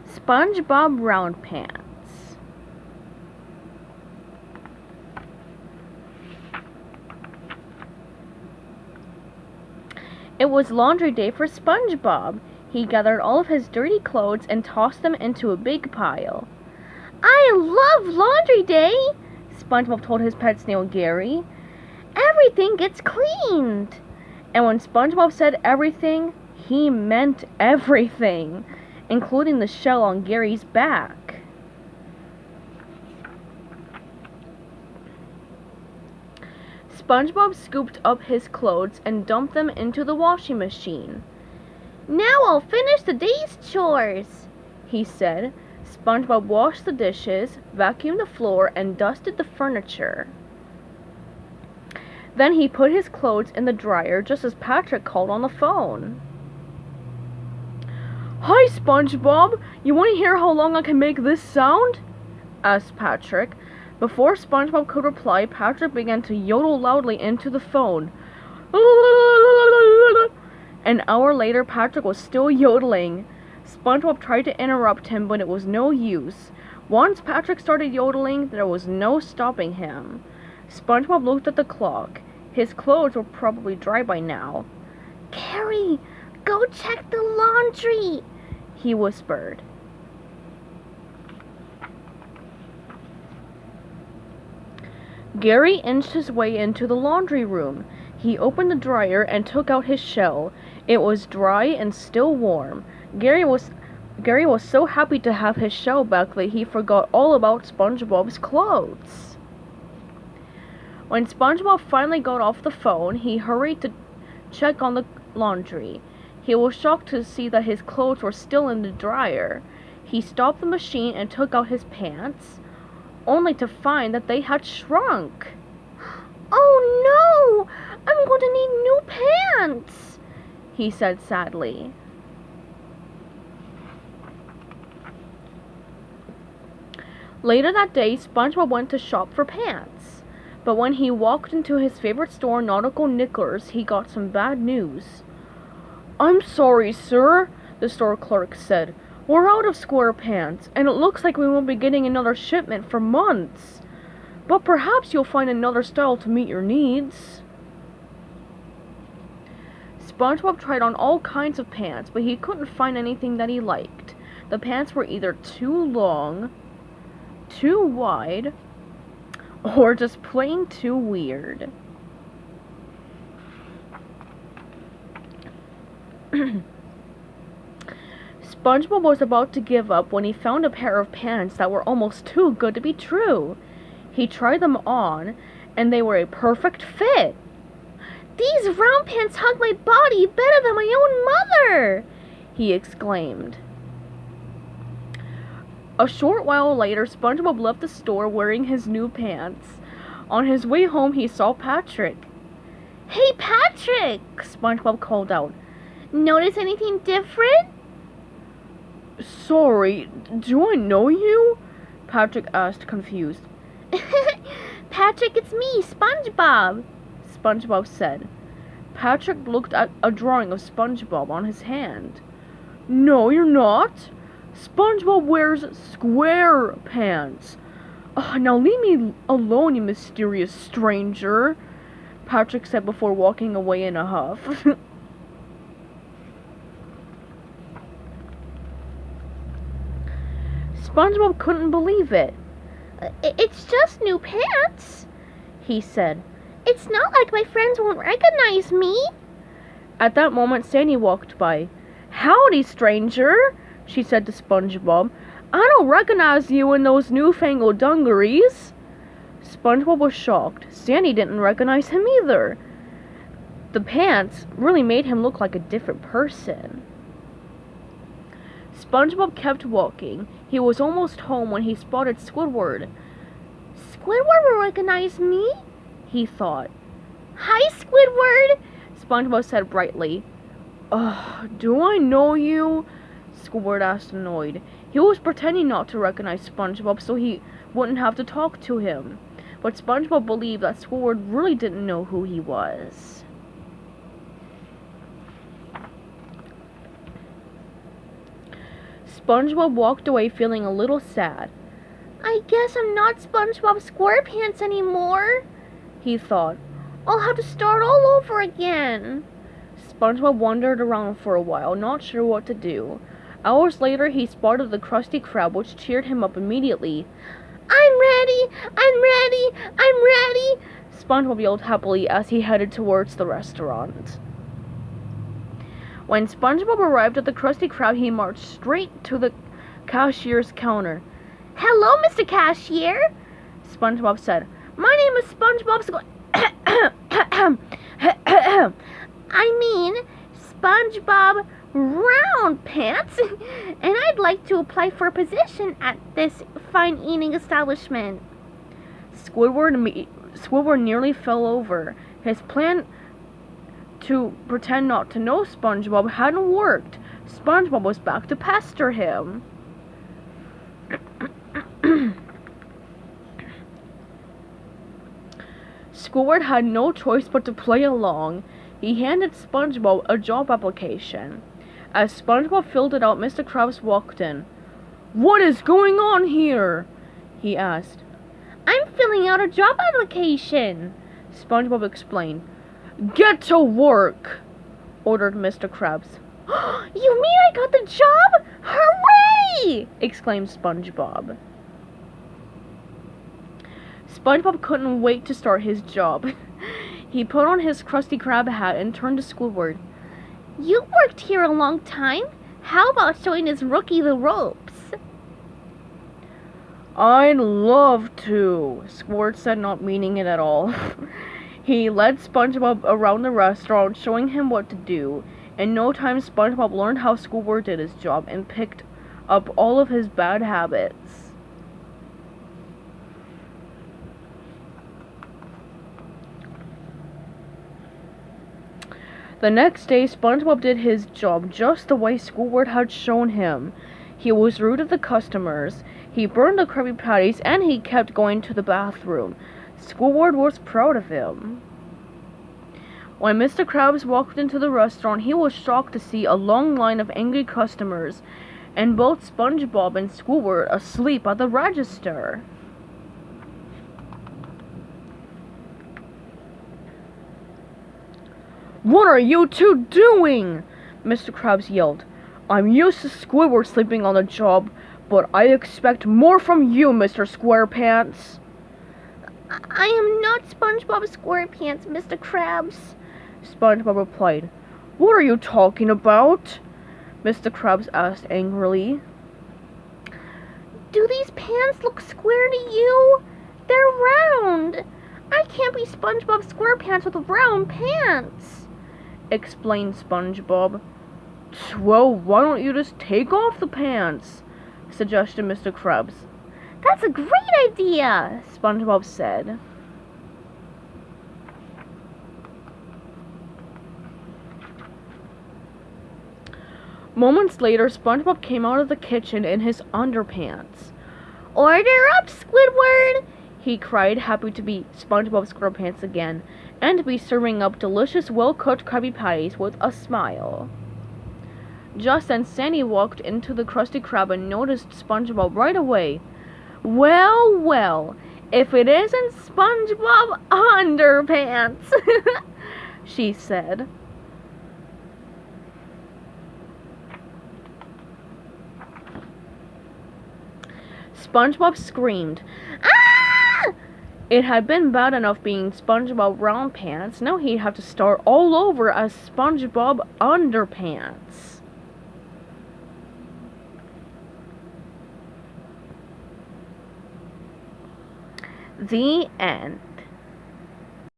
SpongeBob RoundPants. It was laundry day for SpongeBob. He gathered all of his dirty clothes and tossed them into a big pile. "I love laundry day," SpongeBob told his pet snail Gary. "Everything gets cleaned." And when SpongeBob said everything, he meant everything, including the shell on Gary's back. SpongeBob scooped up his clothes and dumped them into the washing machine. "Now I'll finish the day's chores," he said. SpongeBob washed the dishes, vacuumed the floor, and dusted the furniture. Then he put his clothes in the dryer just as Patrick called on the phone. "Hi, SpongeBob! You want to hear how long I can make this sound?" asked Patrick. Before SpongeBob could reply, Patrick began to yodel loudly into the phone. An hour later, Patrick was still yodeling. SpongeBob tried to interrupt him, but it was no use. Once Patrick started yodeling, there was no stopping him. SpongeBob looked at the clock. His clothes were probably dry by now. "Gary, go check the laundry," he whispered. Gary inched his way into the laundry room. He opened the dryer and took out his shell. It was dry and still warm. Gary was so happy to have his shell back that he forgot all about SpongeBob's clothes. When SpongeBob finally got off the phone, he hurried to check on the laundry. He was shocked to see that his clothes were still in the dryer. He stopped the machine and took out his pants, only to find that they had shrunk. "Oh no! I'm going to need new pants!" he said sadly. Later that day, SpongeBob went to shop for pants. But when he walked into his favorite store, Nautical Knickers, he got some bad news. "I'm sorry, sir," the store clerk said. "We're out of square pants, and it looks like we won't be getting another shipment for months. But perhaps you'll find another style to meet your needs." SpongeBob tried on all kinds of pants, but he couldn't find anything that he liked. The pants were either too long, too wide, or just plain too weird. SpongeBob was about to give up when he found a pair of pants that were almost too good to be true. He tried them on, and they were a perfect fit. "These round pants hug my body better than my own mother!" he exclaimed. A short while later, SpongeBob left the store wearing his new pants. On his way home, he saw Patrick. "Hey, Patrick!" SpongeBob called out. "Notice anything different?" "Sorry, do I know you?" Patrick asked, confused. "Patrick, it's me, SpongeBob," SpongeBob said. Patrick looked at a drawing of SpongeBob on his hand. "No, you're not. SpongeBob wears square pants. Now leave me alone, you mysterious stranger," Patrick said before walking away in a huff. SpongeBob couldn't believe it. "It's just new pants," he said. "It's not like my friends won't recognize me." At that moment, Sandy walked by. "Howdy, stranger," she said to SpongeBob. "I don't recognize you in those newfangled dungarees." SpongeBob was shocked. Sandy didn't recognize him either. The pants really made him look like a different person. SpongeBob kept walking. He was almost home when he spotted Squidward. "Squidward will recognize me," he thought. "Hi, Squidward," SpongeBob said brightly. Do I know you?" Squidward asked, annoyed. He was pretending not to recognize SpongeBob so he wouldn't have to talk to him. But SpongeBob believed that Squidward really didn't know who he was. SpongeBob walked away feeling a little sad. I guess I'm not SpongeBob SquarePants anymore, he thought. I'll have to start all over again. SpongeBob wandered around for a while, not sure what to do. Hours later, he spotted the Krusty Krab, which cheered him up immediately. I'm ready! I'm ready! I'm ready! SpongeBob yelled happily as he headed towards the restaurant. When SpongeBob arrived at the Krusty Krab, he marched straight to the cashier's counter. Hello, Mr. Cashier, SpongeBob said. My name is SpongeBob SpongeBob RoundPants, and I'd like to apply for a position at this fine eating establishment. Squidward nearly fell over. His plan to pretend not to know SpongeBob hadn't worked. SpongeBob was back to pester him. Squidward had no choice but to play along. He handed SpongeBob a job application. As SpongeBob filled it out, Mr. Krabs walked in. What is going on here? He asked. I'm filling out a job application, SpongeBob explained. Get to work, ordered Mr. Krabs. You mean I got the job? Hooray! Exclaimed SpongeBob. SpongeBob couldn't wait to start his job. He put on his Krusty Krab hat and turned to Squidward. You worked here a long time. How about showing this rookie the ropes? I'd love to, Squidward said, not meaning it at all. He led SpongeBob around the restaurant, showing him what to do. In no time, SpongeBob learned how Squidward did his job and picked up all of his bad habits. The next day, SpongeBob did his job just the way Squidward had shown him. He was rude to the customers, he burned the Krabby Patties, and he kept going to the bathroom. Squidward was proud of him. When Mr. Krabs walked into the restaurant, he was shocked to see a long line of angry customers, and both SpongeBob and Squidward asleep at the register. What are you two doing? Mr. Krabs yelled. I'm used to Squidward sleeping on the job, but I expect more from you, Mr. SquarePants. I am not SpongeBob SquarePants, Mr. Krabs, SpongeBob replied. What are you talking about? Mr. Krabs asked angrily. Do these pants look square to you? They're round. I can't be SpongeBob SquarePants with round pants, explained SpongeBob. Well, why don't you just take off the pants? Suggested Mr. Krabs. That's a great idea, SpongeBob said. Moments later, SpongeBob came out of the kitchen in his underpants. Order up, Squidward! He cried, happy to be SpongeBob SquarePants again, and to be serving up delicious, well-cooked Krabby Patties with a smile. Just then, Sandy walked into the Krusty Krab and noticed SpongeBob right away. Well, well, if it isn't SpongeBob Underpants, she said. SpongeBob screamed, "Ah!" It had been bad enough being SpongeBob RoundPants. Now he'd have to start all over as SpongeBob Underpants. The end.